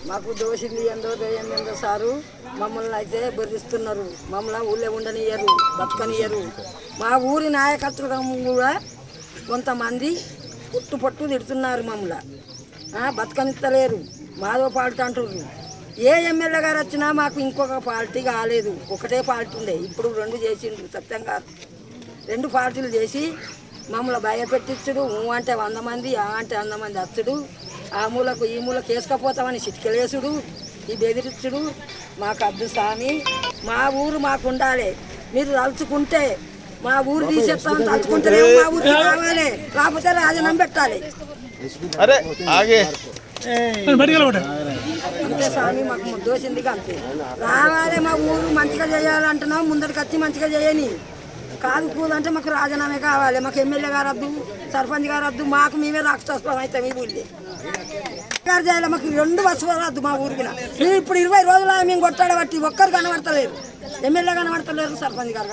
మాకు దోషింది ఎందో దయ్యం ఎందో సారు మమ్మల్ని అయితే బెదిరిస్తున్నారు. మమ్మల్ని ఊళ్ళో ఉండనియరు, బతకనియరు. మా ఊరి నాయకత్వం కూడా కొంతమంది పుట్టు తిడుతున్నారు. మమ్మల్ని బతకనిస్తలేరు. మాదో పార్టీ అంటున్నారు. ఏ ఎమ్మెల్యే గారు వచ్చినా మాకు ఇంకొక పార్టీ కాలేదు, ఒకటే పార్టీ ఉండే. ఇప్పుడు 2 చేసిండ్రు. సత్యంగా 2 పార్టీలు చేసి మమ్మల్ని భయపెట్టించుడు. అంటే 100 మంది, అంటే 100 మంది వచ్చుడు. ఆ మూలకు ఈ మూలకు వేసుకపోతామని చిట్కలేసుడు, ఈ బెదిరించుడు మాకు అద్దు స్వామి. మా ఊరు మాకు ఉండాలి. మీరు తలుచుకుంటే మా ఊరు తీసేస్తామని తలుచుకుంటేనే మా ఊరికి రావాలి, లేకపోతే రాజీనామా పెట్టాలి. అంతే స్వామి, మాకు దోషింది అంతే. రావాలి, మా ఊరు మంచిగా చేయాలంటున్నాం. ముందరికి వచ్చి మంచిగా చేయని కాదు కూదంటే మాకు రాజీనామే కావాలి. మాకు ఎమ్మెల్యే గారు వద్దు, సర్పంచ్ గారు వద్దు. మాకు మేమే రాక్షసం అవుతాం. ఈ ఊళ్ళో గారు చేయాలి. మాకు 2 బస్సులు వద్దు మా ఊరికి. ఇప్పుడు 20 రోజులు మేము కొట్టాడబట్టి ఒక్కరు కనబడతలేరు. ఎమ్మెల్యే కనబడతలేరు, సర్పంచ్ గారు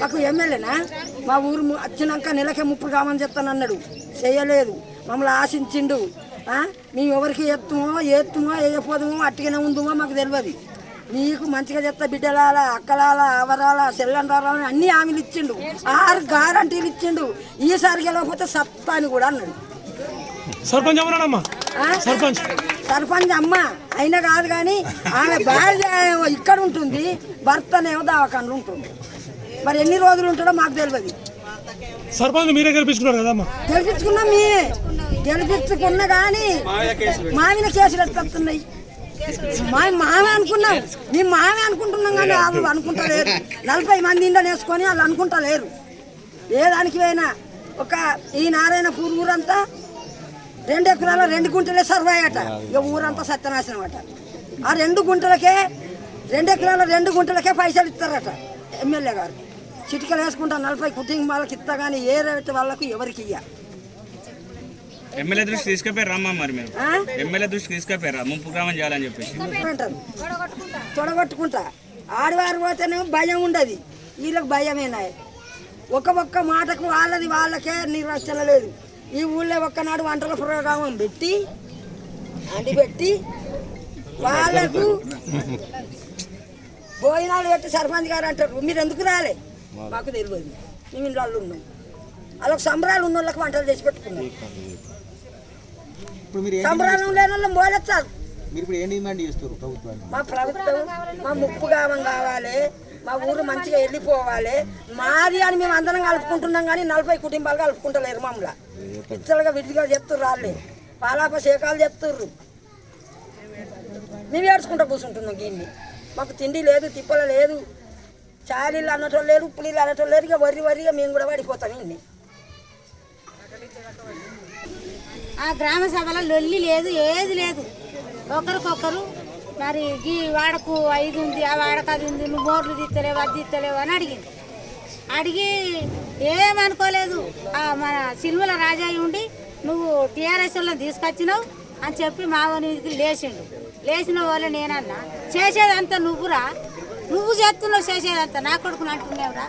మాకు ఎమ్మెల్యేనా మా ఊరు వచ్చినాక నెలకే 30 కామని చెప్తాను అన్నాడు. చేయలేదు. మమ్మల్ని ఆశించిండు. మేము ఎవరికి ఎత్తుమో వేయపోదుమో అట్టిగానే ఉందుమో మాకు తెలియదు. నీకు మంచిగా చెప్తా, బిడ్డలాల, అక్కలాల, అవరాల, సెల్లంటారాలని అన్ని హామీలు ఇచ్చిండు. 6 గ్యారంటీలు ఇచ్చిండు. ఈసారి గెలవకపోతే సత్తా అని కూడా అన్నాడు. సర్పంచ్ అమ్మ అయినా కాదు కానీ ఆమె భార్య ఇక్కడ ఉంటుంది, భర్తనేమో దవాఖానలో ఉంటుంది. మరి ఎన్ని రోజులు ఉంటాడో మాకు తెలియదు. సర్పంచ్ మీరే గెలిపించుకున్నారు కదమ్మా? గెలిపించుకున్నాం. మేమే గెలిపించుకున్నా కానీ మామిన కేసులు ఎత్తున్నాయి. మామే అనుకున్నాం, మేము మామే అనుకుంటున్నాం కానీ వాళ్ళు అనుకుంటలేరు. 40 మంది ఇండని వేసుకొని వాళ్ళు అనుకుంటలేరు. ఏ దానికి పోయినా ఒక ఈ నారాయణపూర్ ఊరంతా 2 ఎకరాల 2 గుంటలే సర్వే అట. ఇక ఊరంతా సత్యనాశనం అట. ఆ 2 గుంటలకే 2 ఎకరాల 2 గుంటలకే పైసలు ఇస్తారట ఎమ్మెల్యే గారు. చిటికలు వేసుకుంటా 40 కుటుంబాలకు ఇస్తా కానీ ఏ రేటు వాళ్ళకు ఎవరికి ఇయ్య. ఎమ్మెల్యే దృష్టి తీసుకుపోయారు రమ్మా. మరి మీరు ఎమ్మెల్యే దృష్టి తీసుకుపోయారా ముంపు గ్రామం చేయాలని చెప్పేసి అంటారు. తొడగొట్టుకుంటా ఆడవారు పోతేనేమో భయం ఉండదు, వీళ్ళకి భయమేనా? ఒక్క మాటకు వాళ్ళకే నిర్వచన లేదు. ఈ ఊళ్ళో ఒక్కనాడు వంటల ప్రోగ్రామం పెట్టి వాళ్ళకు భోజనాలు పెట్టి సర్పంచ్ గారు అంటారు, మీరు ఎందుకు రాలే? మాకు తెలియదు, మేము ఇంట్లో ఉన్నాం. వాళ్ళకి సంబరాలు ఉన్న వాళ్ళకి వంటలు చేసి పెట్టుకున్నాం. సంబరాలు లేని వాళ్ళు మోలెత్తారు. మా ప్రభుత్వం మా ముప్పు గ్రామం కావాలి, మా ఊరు మంచిగా వెళ్ళిపోవాలి. మాది అని మేము అందరం కలుపుకుంటున్నాం కానీ 40 కుటుంబాలు కలుపుకుంటలేరు. మమ్మల్ని ఇచ్చలుగా విడిగా చెప్తుర్రు, వాళ్ళే పాలాప శేఖాలు చెప్తుర్రు. మేము ఏడ్చుకుంటూ కూర్చుంటున్నాం. దీన్ని మాకు తిండి లేదు, తిప్పల లేదు, చాలీళ్ళు అన్నటోళ్ళు లేరు, పులీలు అన్నటోళ్ళు లేరు. ఇక వరిగా మేము కూడా పడిపోతాం. ఇన్ని ఆ గ్రామ సభలో లొల్లి లేదు, ఏది లేదు. ఒకరికొకరు మరి ఈ వాడకు 5 ఉంది, ఆ వాడకు 10 ఉంది, నువ్వు బోర్లు తీస్తలేవు, అది తీస్తలేవు అని అడిగి ఏమనుకోలేదు. మన సినిమాల రాజాయి ఉండి నువ్వు టీఆర్ఎస్ వాళ్ళని తీసుకొచ్చినావు అని చెప్పి మావోనికి లేచిన వాళ్ళు నేనన్నా, చేసేదంతా నువ్వురా, నువ్వు చేస్తున్నావు, చేసేదంతా నా కొడుకుని అంటున్నావురా.